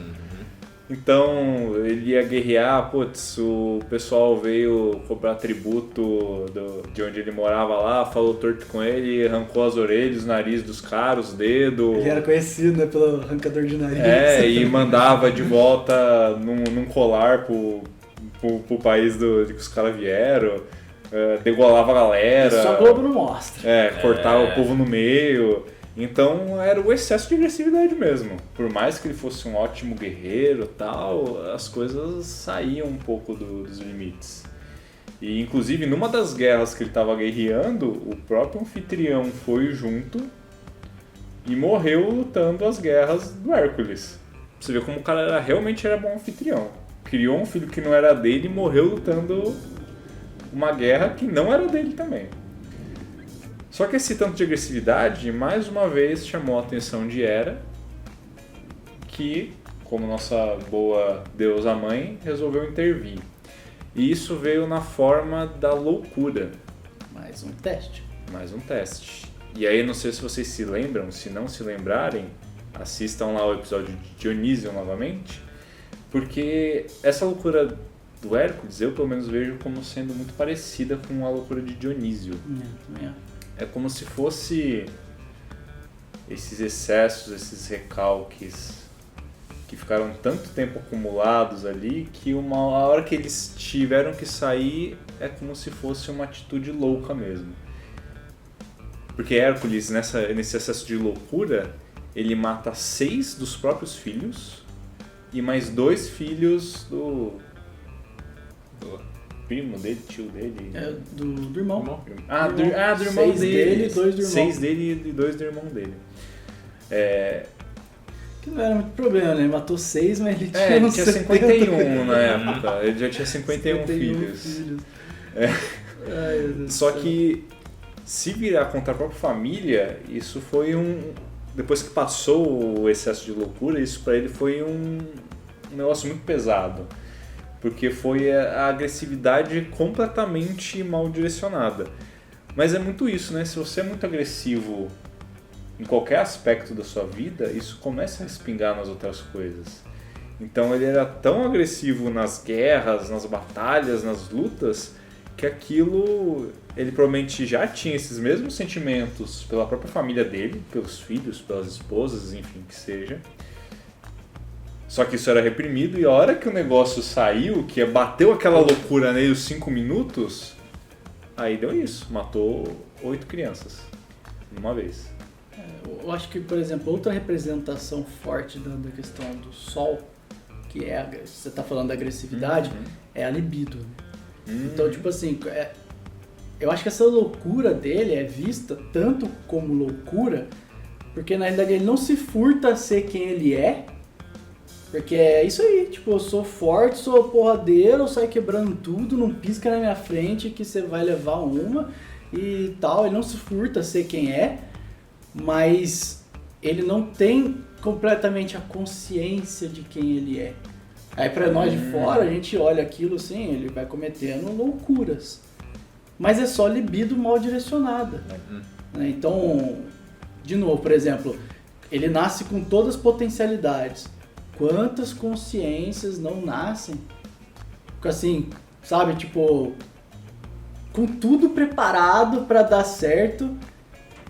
Então, ele ia guerrear, putz, o pessoal veio cobrar tributo de onde ele morava lá, falou torto com ele, arrancou as orelhas, o nariz dos caras, os dedos. Ele era conhecido, né, pelo arrancador de nariz. E mandava de volta num colar pro país que os caras vieram, degolava a galera. Isso a Globo não mostra. Cortava o povo no meio. Então era o excesso de agressividade mesmo. Por mais que ele fosse um ótimo guerreiro e tal, as coisas saíam um pouco dos limites. E inclusive numa das guerras que ele estava guerreando, o próprio anfitrião foi junto e morreu lutando as guerras do Hércules. Você vê como o cara realmente era bom anfitrião. Criou um filho que não era dele e morreu lutando uma guerra que não era dele também. Só que esse tanto de agressividade, mais uma vez, chamou a atenção de Hera, que, como nossa boa deusa mãe, resolveu intervir. E isso veio na forma da loucura. Mais um teste. Mais um teste. E aí, não sei se vocês se lembram, se não se lembrarem, assistam lá o episódio de Dionísio novamente, porque essa loucura do Hércules, eu pelo menos vejo como sendo muito parecida com a loucura de Dionísio. É como se fosse esses excessos, esses recalques que ficaram tanto tempo acumulados ali que a hora que eles tiveram que sair é como se fosse uma atitude louca mesmo. Porque Hércules, nesse excesso de loucura, ele mata 6 dos próprios filhos e mais 2 filhos do primo dele, tio dele. Do irmão. Do irmão 6 dele e 2 do irmão. 6 dele e 2 do irmão dele. Que não era muito problema, né? Ele matou 6, mas ele tinha ele tinha 51 na época. Ele já tinha 51 filhos. Só que se virar contra a própria família, isso foi depois que passou o excesso de loucura, isso pra ele foi um negócio muito pesado. Porque foi a agressividade completamente mal direcionada. Mas é muito isso, né? Se você é muito agressivo em qualquer aspecto da sua vida, isso começa a respingar nas outras coisas. Então ele era tão agressivo nas guerras, nas batalhas, nas lutas, que aquilo, ele provavelmente já tinha esses mesmos sentimentos pela própria família dele, pelos filhos, pelas esposas, enfim, que seja. Só que isso era reprimido e a hora que o negócio saiu, que bateu aquela loucura nele os 5 minutos, aí deu isso, matou 8 crianças, numa vez. Eu acho que, por exemplo, outra representação forte da questão do sol, que você está falando da agressividade, é a libido. Então, tipo assim, eu acho que essa loucura dele é vista tanto como loucura, porque na realidade ele não se furta a ser quem ele é, porque é isso aí, tipo, eu sou forte, sou porradeiro, eu saio quebrando tudo, não pisca na minha frente que você vai levar uma e tal. Ele não se furta a ser quem é, mas ele não tem completamente a consciência de quem ele é. Aí pra nós de fora, a gente olha aquilo assim, ele vai cometendo loucuras. Mas é só libido mal direcionada. Né? Então, de novo, por exemplo, ele nasce com todas as potencialidades. Quantas consciências não nascem? Assim, sabe, tipo, com tudo preparado pra dar certo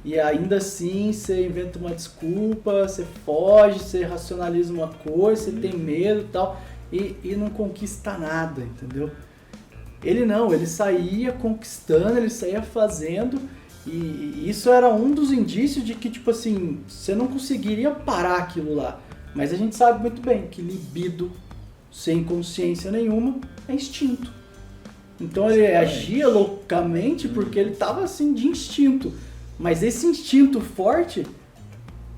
e ainda assim você inventa uma desculpa, você foge, você racionaliza uma coisa, você tem medo e tal, e não conquista nada, entendeu? Ele não, ele saía conquistando, ele saía fazendo, e isso era um dos indícios de que, tipo assim, você não conseguiria parar aquilo lá. Mas a gente sabe muito bem que libido sem consciência nenhuma é instinto. Então ele agia loucamente porque ele tava assim de instinto. Mas esse instinto forte,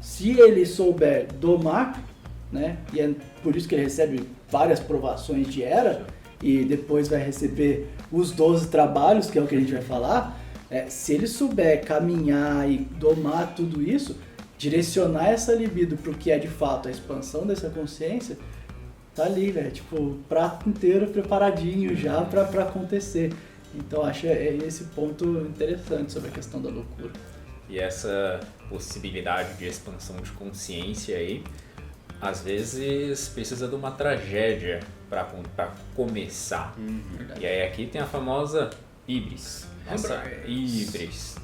se ele souber domar, né? E é por isso que ele recebe várias provações de Hera e depois vai receber os 12 trabalhos, que é o que a gente vai falar. Se ele souber caminhar e domar tudo isso, direcionar essa libido pro que é de fato a expansão dessa consciência, tá ali, velho, tipo, o prato inteiro preparadinho já pra acontecer. Então acho esse ponto interessante sobre a questão da loucura. E essa possibilidade de expansão de consciência aí, às vezes precisa de uma tragédia para começar. E aí aqui tem a famosa Ibris. Nossa, Ibris.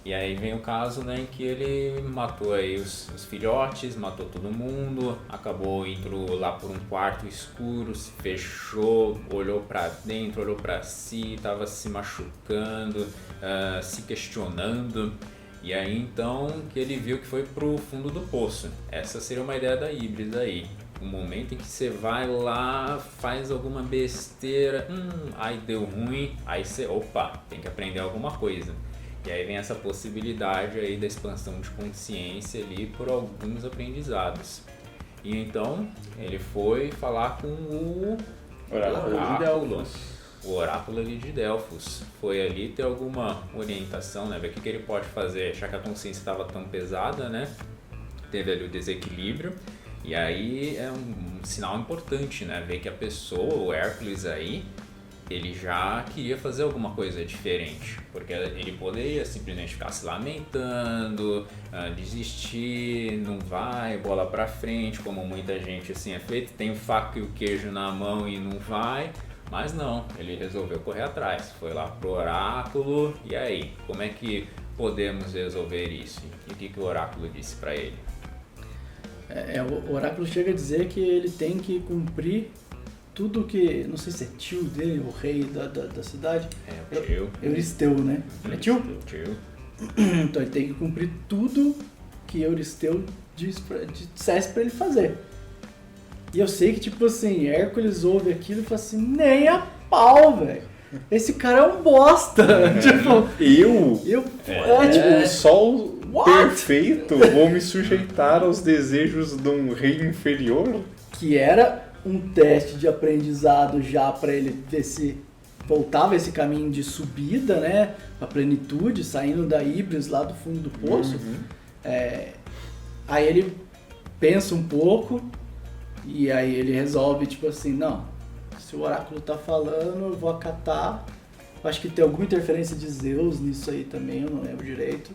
E aí vem o caso, né, em que ele matou aí os filhotes, matou todo mundo, acabou indo lá por um quarto escuro, se fechou, olhou pra dentro, olhou pra si, tava se machucando, se questionando. E aí então que ele viu que foi pro fundo do poço. Essa seria uma ideia da Ibris aí. O momento em que você vai lá, faz alguma besteira, aí deu ruim, aí você, opa, tem que aprender alguma coisa. E aí vem essa possibilidade aí da expansão de consciência ali por alguns aprendizados. E então ele foi falar com o oráculo. O oráculo ali de Delfos. Foi ali ter alguma orientação, né? Ver o que ele pode fazer, já que a consciência estava tão pesada, né? Teve ali o desequilíbrio. E aí é um sinal importante, né? Ver que a pessoa, o Hércules aí, ele já queria fazer alguma coisa diferente, porque ele poderia simplesmente ficar se lamentando, desistir, não vai, bola pra frente, como muita gente assim é feito, tem o faca e o queijo na mão e não vai, mas não, ele resolveu correr atrás, foi lá pro oráculo, e aí, como é que podemos resolver isso? E o que o oráculo disse pra ele? O oráculo chega a dizer que ele tem que cumprir tudo que, não sei se é tio dele, o rei da cidade. O tio. Euristeu, né? É tio? Tio. Então ele tem que cumprir tudo que Euristeu dissesse pra ele fazer. E eu sei que, tipo assim, Hércules ouve aquilo e fala assim, nem a pau, velho. Esse cara é um bosta. Tipo, o sol perfeito, vou me sujeitar aos desejos de um rei inferior? Que era um teste de aprendizado já para ele ver se voltava esse caminho de subida, né, a plenitude, saindo da Ibris lá do fundo do poço. Aí ele pensa um pouco e aí ele resolve, tipo assim, não, se o oráculo tá falando, eu vou acatar. Acho que tem alguma interferência de Zeus nisso aí também, eu não lembro direito.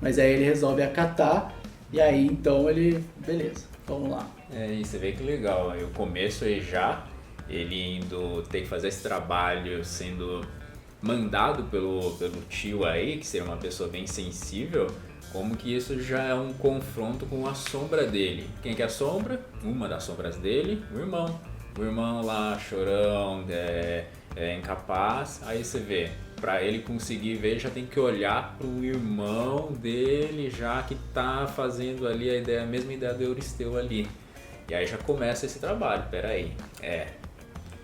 Mas aí ele resolve acatar e aí então ele, beleza, vamos lá. E você vê que legal, aí o começo aí já, ele indo ter que fazer esse trabalho sendo mandado pelo tio aí, que seria uma pessoa bem sensível, como que isso já é um confronto com a sombra dele. Quem que é a sombra? Uma das sombras dele, o irmão. O irmão lá, chorão, incapaz, aí você vê, para ele conseguir ver, já tem que olhar pro irmão dele, já que tá fazendo ali a mesma ideia do Euristeu ali. E aí já começa esse trabalho, peraí,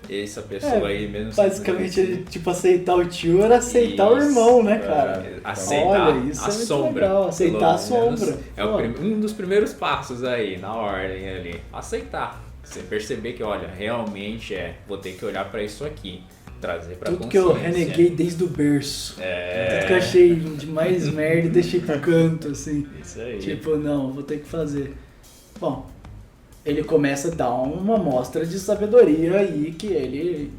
essa pessoa aí mesmo... Basicamente ele, tipo, aceitar o tio era aceitar o irmão, né, cara? Aceitar. Olha, isso a é muito sombra. legal, aceitar a sombra. É um dos primeiros passos aí, na ordem ali, aceitar. Você perceber que, olha, realmente vou ter que olhar pra isso aqui, trazer pra tudo consciência. Tudo que eu reneguei desde o berço. Tudo que eu achei de mais merda e deixei pro canto, assim. Isso aí. Tipo, não, vou ter que fazer. Bom, ele começa a dar uma amostra de sabedoria aí que ele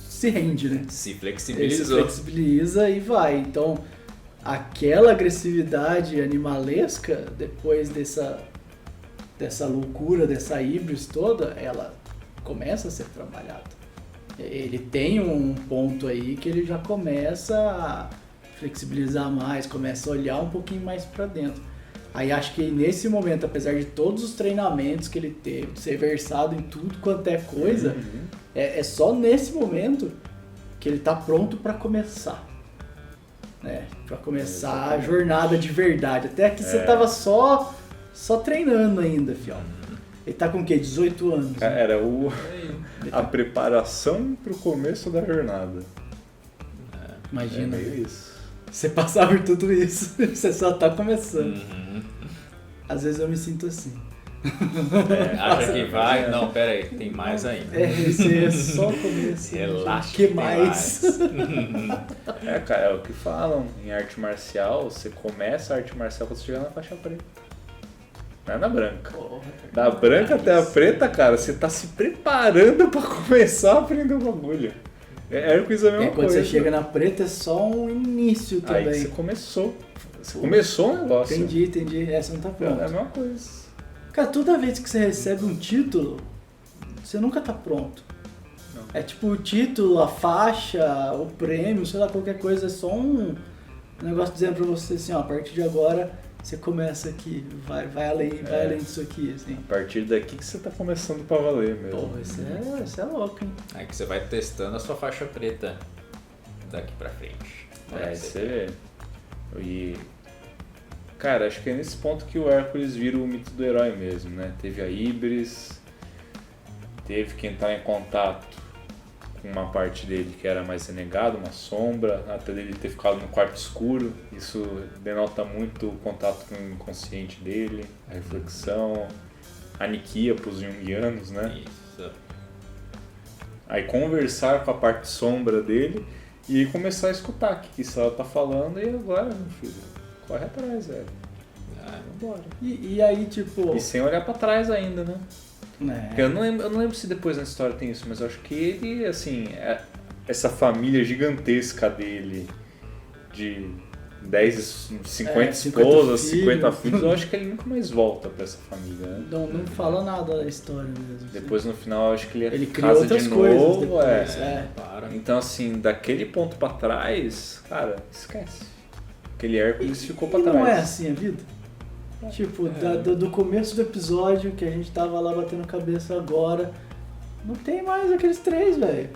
se rende, né? Se flexibilizou. Ele se flexibiliza e vai. Então, aquela agressividade animalesca, depois dessa loucura, dessa híbris toda, ela começa a ser trabalhada. Ele tem um ponto aí que ele já começa a flexibilizar mais, começa a olhar um pouquinho mais pra dentro. Aí acho que nesse momento, apesar de todos os treinamentos que ele teve, de ser versado em tudo quanto é coisa, é só nesse momento que ele tá pronto pra começar. Né? Pra começar a jornada de verdade. Até aqui você tava só treinando ainda, fião. Ele tá com o quê? 18 anos? Era a preparação pro começo da jornada. Imagina, É meio isso. você passar por tudo isso, você só tá começando. Uhum. Às vezes eu me sinto assim. Acha que vai? Não, pera aí, tem mais ainda. Esse é só o começo. Relaxa, O que tem mais? Cara, é o que falam em arte marcial, você começa a arte marcial quando você chegar na faixa preta. Não é na branca. Porra, Da branca até a preta, cara, você tá se preparando pra começar a aprender o bagulho. Hércules é a mesma quando coisa. você chega na preta é só um início Aí também. você começou. Você começou o negócio. Entendi. Essa não tá É a pronta. mesma coisa. Cara, toda vez que você recebe um título, você nunca tá pronto. Não. É tipo o título, a faixa, o prêmio, sei lá, qualquer coisa, é só um negócio dizendo pra você assim, ó, a partir de agora você começa aqui, vai além disso aqui, assim. A partir daqui que você tá começando pra valer mesmo. Pô, isso é louco, hein? Aí que você vai testando a sua faixa preta daqui pra frente. Você vê. E, cara, acho que é nesse ponto que o Hércules vira o mito do herói mesmo, né? Teve a Híbris, teve que entrar em contato com uma parte dele que era mais renegada, uma sombra, até dele ter ficado no quarto escuro. Isso denota muito o contato com o inconsciente dele, a reflexão, a Nikia pros Jungianos, né? Isso. Aí conversar com a parte sombra dele e começar a escutar o que isso ela tá falando e agora, meu filho, corre atrás, velho. Vambora. E aí, tipo... E sem olhar pra trás ainda, né? né? Porque eu não lembro se depois na história tem isso, mas eu acho que ele, assim, essa família gigantesca dele, de 10, 50 esposas, 50 filhos, eu acho que ele nunca mais volta pra essa família, né? Não fala nada da história mesmo. Depois no final eu acho que ele criou casa outras de coisas novo, depois. Para. Então assim, daquele ponto pra trás, cara, esquece. Aquele Hércules ficou pra trás. Não é assim a vida? Tipo, do começo do episódio que a gente tava lá batendo cabeça agora, não tem mais aqueles três, velho.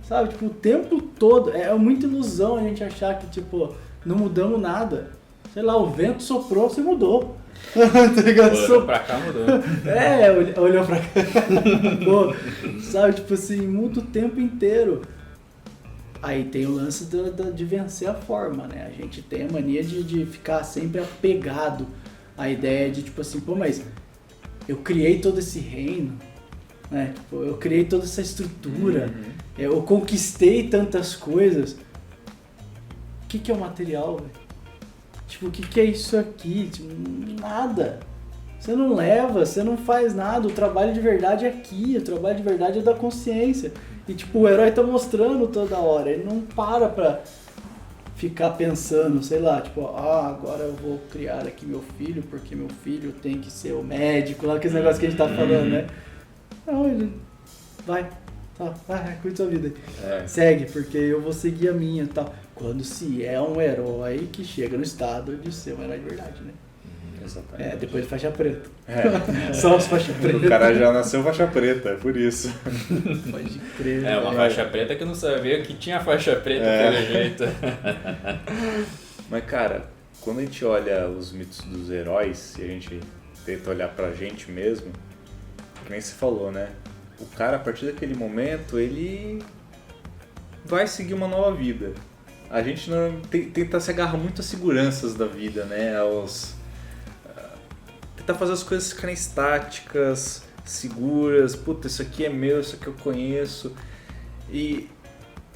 Sabe, tipo, o tempo todo, é muita ilusão a gente achar que, tipo, não mudamos nada. Sei lá, o vento soprou, você mudou. Tá ligado? Olhou pra cá, mudou. Olhou pra cá. Pô, sabe, tipo assim, muda o tempo inteiro. Aí tem o lance de vencer a forma, né? A gente tem a mania de ficar sempre apegado à ideia de, tipo assim, pô, mas eu criei todo esse reino, né? Tipo, eu criei toda essa estrutura, eu conquistei tantas coisas. O que é o material, velho? Tipo, o que é isso aqui? Tipo, nada. Você não leva, você não faz nada. O trabalho de verdade é aqui, o trabalho de verdade é da consciência. E tipo, o herói tá mostrando toda hora. Ele não para pra ficar pensando, sei lá, tipo, agora eu vou criar aqui meu filho, porque meu filho tem que ser o médico, lá aquele negócio que a gente tá falando, né? Não, ele vai, cuida sua vida aí. Segue, porque eu vou seguir a minha e tal. Quando se é um herói que chega no estado de ser um herói de verdade, né? Exatamente. Depois de faixa preta. Só os faixa preta. O cara já nasceu faixa preta, é por isso. Pode crer. Uma faixa preta que não sabia que tinha faixa preta pelo jeito. Mas, cara, quando a gente olha os mitos dos heróis e a gente tenta olhar pra gente mesmo, que nem se falou, né? O cara, a partir daquele momento, ele vai seguir uma nova vida. A gente não tenta se agarrar muito às seguranças da vida, né? Tentar fazer as coisas ficarem estáticas, seguras. Puta, isso aqui é meu, isso aqui eu conheço. E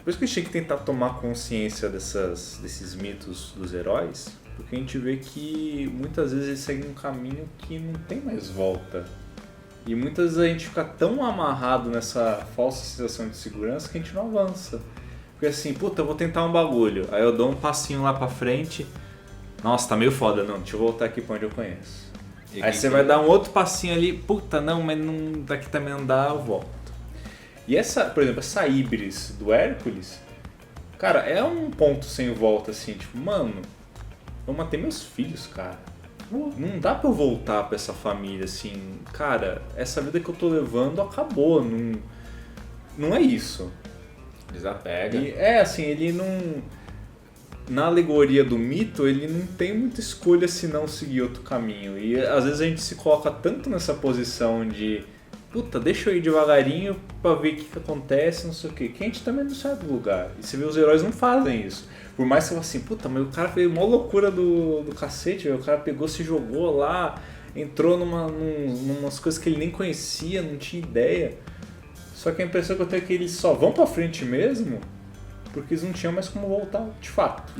por isso que a gente tem que tentar tomar consciência desses mitos dos heróis, porque a gente vê que muitas vezes eles seguem um caminho que não tem mais volta. E muitas vezes a gente fica tão amarrado nessa falsa sensação de segurança que a gente não avança. Porque assim, puta, eu vou tentar um bagulho, aí eu dou um passinho lá pra frente, nossa, tá meio foda, não, deixa eu voltar aqui pra onde eu conheço. Aí você vai dar um outro passinho ali, puta, não, mas não, daqui também não dá, eu volto. E essa, por exemplo, essa Híbris do Hércules, cara, é um ponto sem volta, assim, tipo, mano, eu matei meus filhos, cara. Não dá pra eu voltar pra essa família, assim, cara, essa vida que eu tô levando acabou, não é isso. Desapega. E, assim, ele não... Na alegoria do mito, ele não tem muita escolha se não seguir outro caminho. E às vezes a gente se coloca tanto nessa posição de puta, deixa eu ir devagarinho pra ver o que acontece, não sei o que. Que a gente também não sai do lugar. E você vê, os heróis não fazem isso. Por mais que você fale assim, puta, mas o cara fez uma loucura do cacete, o cara pegou, se jogou lá, entrou numas coisas que ele nem conhecia, não tinha ideia. Só que a impressão que eu tenho é que eles só vão pra frente mesmo porque eles não tinham mais como voltar, de fato.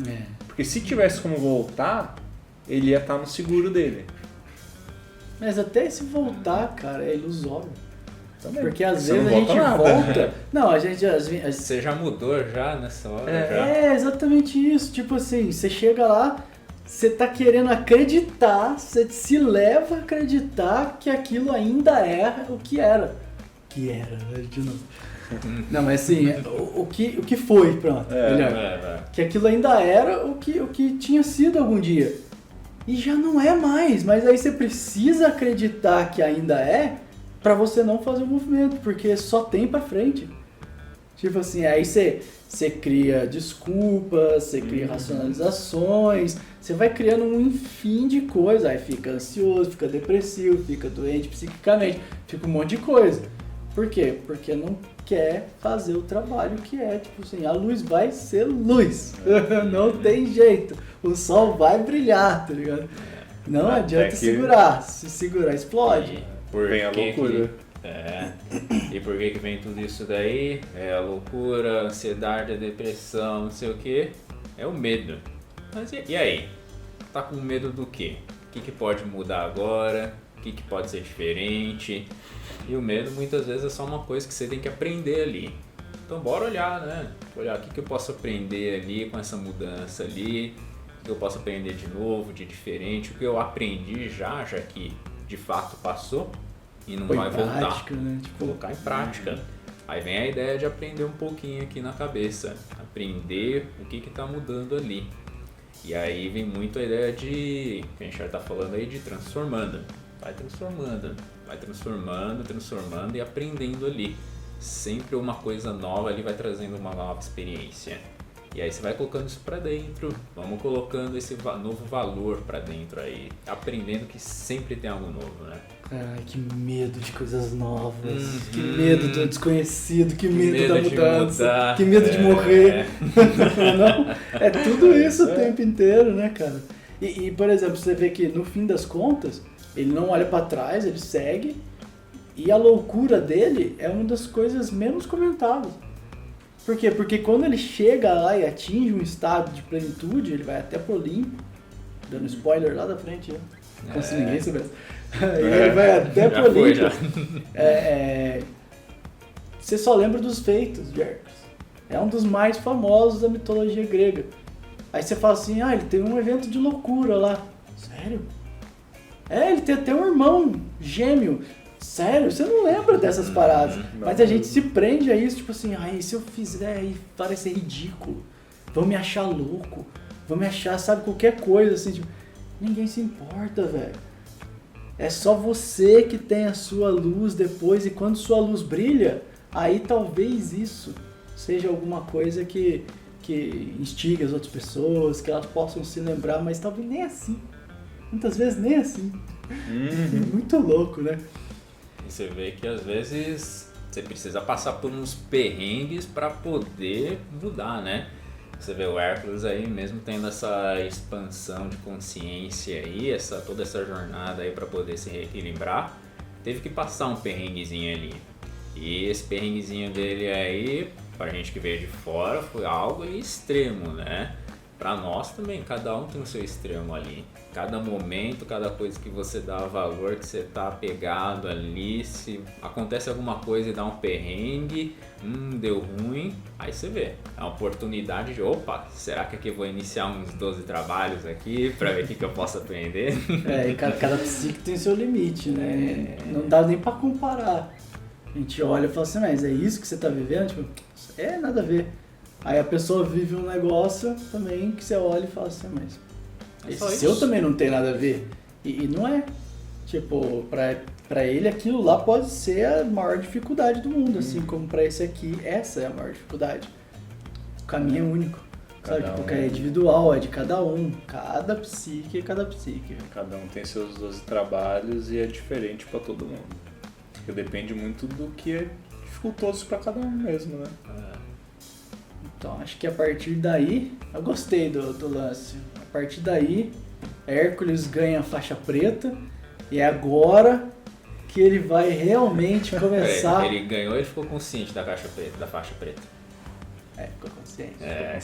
Porque se tivesse como voltar, ele ia estar no seguro dele. Mas até esse voltar, cara, é ilusório. Também. Porque às Você vezes a não gente volta volta... Não, a gente... Você já mudou já nessa hora? Já? É exatamente isso. Tipo assim, você chega lá, você tá querendo acreditar, você se leva a acreditar que aquilo ainda é o que era. Que era, né? De novo. Não, mas assim, o que foi, pronto. Melhor. Que aquilo ainda era o que tinha sido algum dia. E já não é mais, mas aí você precisa acreditar que ainda é pra você não fazer o movimento, porque só tem pra frente. Tipo assim, aí você cria desculpas, você cria racionalizações, você vai criando um enfim de coisa, aí fica ansioso, fica depressivo, fica doente psiquicamente, fica um monte de coisa. Por quê? Porque não quer fazer o trabalho que é, tipo assim, a luz vai ser luz, não tem jeito, o sol vai brilhar, tá ligado? Não adianta segurar, se segurar explode. Vem a loucura. E por que vem tudo isso daí? É a loucura, a ansiedade, a depressão, não sei o que. É o medo. Mas e aí? Tá com medo do quê? O que pode mudar agora? O que pode ser diferente? E o medo muitas vezes é só uma coisa que você tem que aprender ali. Então bora olhar, né? Olhar o que eu posso aprender ali com essa mudança ali. O que eu posso aprender de novo, de diferente. O que eu aprendi já que de fato passou e não vai voltar. Prática, né? Tipo, colocar em prática. Aí vem a ideia de aprender um pouquinho aqui na cabeça. Aprender o que está mudando ali. E aí vem muito a ideia de, que a gente já está falando aí, de transformando. Vai transformando e aprendendo ali. Sempre uma coisa nova ali vai trazendo uma nova experiência. E aí você vai colocando isso pra dentro, vamos colocando esse novo valor pra dentro aí, aprendendo que sempre tem algo novo, né? Ai, que medo de coisas novas, que medo do desconhecido, que medo da mudança, que medo de morrer. Não, é tudo isso o tempo inteiro, né, cara? E, por exemplo, você vê que no fim das contas, ele não olha pra trás, ele segue, e a loucura dele é uma das coisas menos comentadas. Por quê? Porque quando ele chega lá e atinge um estado de plenitude, ele vai até pro Olimpo, dando spoiler lá da frente, né? Como se ninguém soubesse. Ele vai até pro Olimpo. Você só lembra dos feitos de Hércules. É um dos mais famosos da mitologia grega. Aí você fala assim, ele tem um evento de loucura lá. Sério? Ele tem até um irmão gêmeo. Sério? Você não lembra dessas paradas. Mas a gente se prende a isso, tipo assim, se eu fizer, parece ridículo. Vão me achar louco. Vão me achar, sabe, qualquer coisa, assim, tipo, ninguém se importa, velho. É só você que tem a sua luz depois, e quando sua luz brilha, aí talvez isso seja alguma coisa que instigue as outras pessoas, que elas possam se lembrar, mas talvez nem assim. Muitas vezes nem assim. Muito louco, né? E você vê que às vezes você precisa passar por uns perrengues para poder mudar, né? Você vê o Hércules aí, mesmo tendo essa expansão de consciência aí, toda essa jornada aí para poder se reequilibrar, teve que passar um perrenguezinho ali. E esse perrenguezinho dele aí, pra gente que veio de fora, foi algo extremo, né? Pra nós também, cada um tem o seu extremo ali. Cada momento, cada coisa que você dá valor, que você tá apegado ali, se acontece alguma coisa e dá um perrengue, deu ruim, aí você vê. É uma oportunidade de, será que aqui eu vou iniciar uns 12 trabalhos aqui pra ver o que eu posso aprender? E cada psique tem seu limite, né? Não dá nem pra comparar. A gente olha e fala assim, mas é isso que você tá vivendo? Tipo, nada a ver. Aí a pessoa vive um negócio também que você olha e fala assim, mas esse seu também não tem nada a ver. E não é. Tipo, pra ele aquilo lá pode ser a maior dificuldade do mundo, assim como pra esse aqui, essa é a maior dificuldade. O caminho é único. Sabe, tipo, é individual, é de cada um. Cada psique é cada psique. Cada um tem seus 12 trabalhos e é diferente pra todo mundo. Porque depende muito do que é dificultoso pra cada um mesmo, né? Então acho que a partir daí, eu gostei do lance. A partir daí, Hércules ganha a faixa preta e é agora que ele vai realmente começar. Ele ganhou e ficou consciente da faixa preta. Ficou consciente.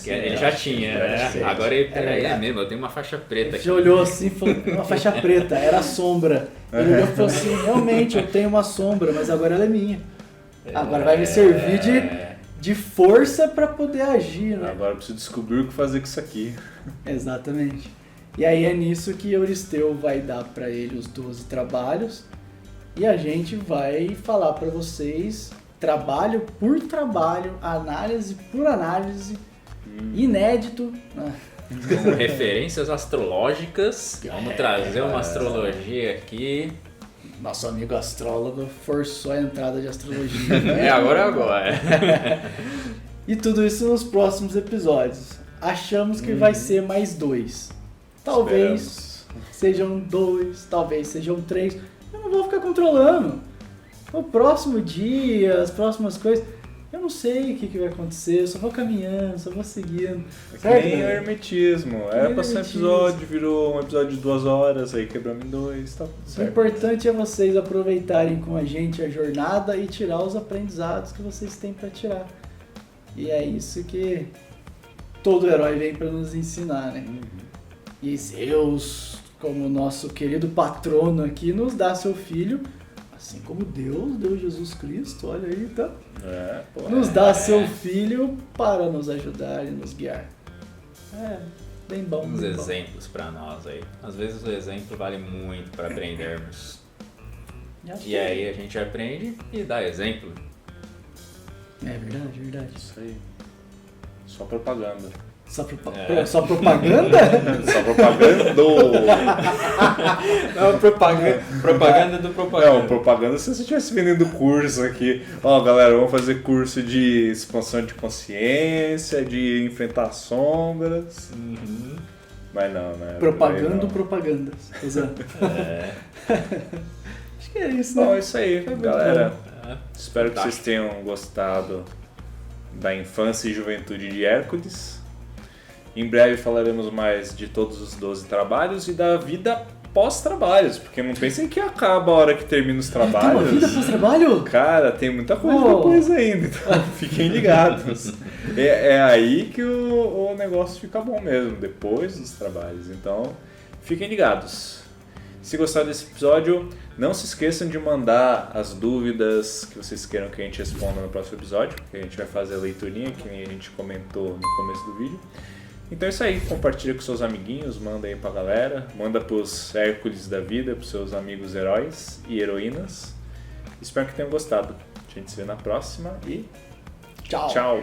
Que ele já tinha, né? Agora ele, peraí, mesmo, eu tenho uma faixa preta Ele aqui. já olhou assim e falou, uma faixa preta, era a sombra. Ele olhou e falou assim, realmente eu tenho uma sombra, mas agora ela é minha. Agora vai me servir de força para poder agir, né? Agora eu preciso descobrir o que fazer com isso aqui. Exatamente. E aí é nisso que Euristeu vai dar para ele os 12 trabalhos e a gente vai falar para vocês trabalho por trabalho, análise por análise, inédito. Com referências astrológicas, vamos trazer uma astrologia aqui. Nosso amigo astrólogo forçou a entrada de astrologia. Né? Agora. E tudo isso nos próximos episódios. Achamos que vai ser mais 2. Talvez sejam 2, talvez sejam 3. Eu não vou ficar controlando. O próximo dia, as próximas coisas, eu não sei o que vai acontecer, eu só vou caminhando, só vou seguindo. Certo? Nem o hermetismo. Era pra ser um episódio, virou um episódio de 2 horas, aí quebramos em 2, tá tudo certo. O importante é vocês aproveitarem com a gente a jornada e tirar os aprendizados que vocês têm para tirar. E é isso que todo herói vem para nos ensinar, né? E Zeus, como nosso querido patrono aqui, nos dá seu filho, assim como Deus deu Jesus Cristo, olha aí, tá? Nos dá seu filho para nos ajudar e nos guiar. Bem bom. Uns bem bom. exemplos para nós aí. Às vezes o exemplo vale muito para aprendermos. E aí a gente aprende e dá exemplo. É verdade, verdade. Isso aí. Só propaganda. Só propaganda? Só propaganda. Não, propaganda do propaganda. Não, propaganda se você estivesse vendendo curso aqui. Ó, galera, vamos fazer curso de expansão de consciência, de enfrentar sombras. Mas não, né? Propagando propagandas. Exato. Acho que é isso, né? Bom, é isso aí, galera. Espero que Tá. vocês tenham gostado da infância e juventude de Hércules. Em breve falaremos mais de todos os 12 trabalhos e da vida pós-trabalhos, porque não pensem que acaba a hora que termina os Tem uma trabalhos. vida pós-trabalho? Cara, tem muita coisa Oh. depois ainda, então fiquem ligados. É aí que o negócio fica bom mesmo, depois dos trabalhos. Então, fiquem ligados. Se gostaram desse episódio, não se esqueçam de mandar as dúvidas que vocês queiram que a gente responda no próximo episódio, porque a gente vai fazer a leiturinha, que nem a gente comentou no começo do vídeo. Então é isso aí, compartilha com seus amiguinhos, manda aí pra galera, manda pros Hércules da vida, pros seus amigos heróis e heroínas. Espero que tenham gostado. A gente se vê na próxima e Tchau. tchau!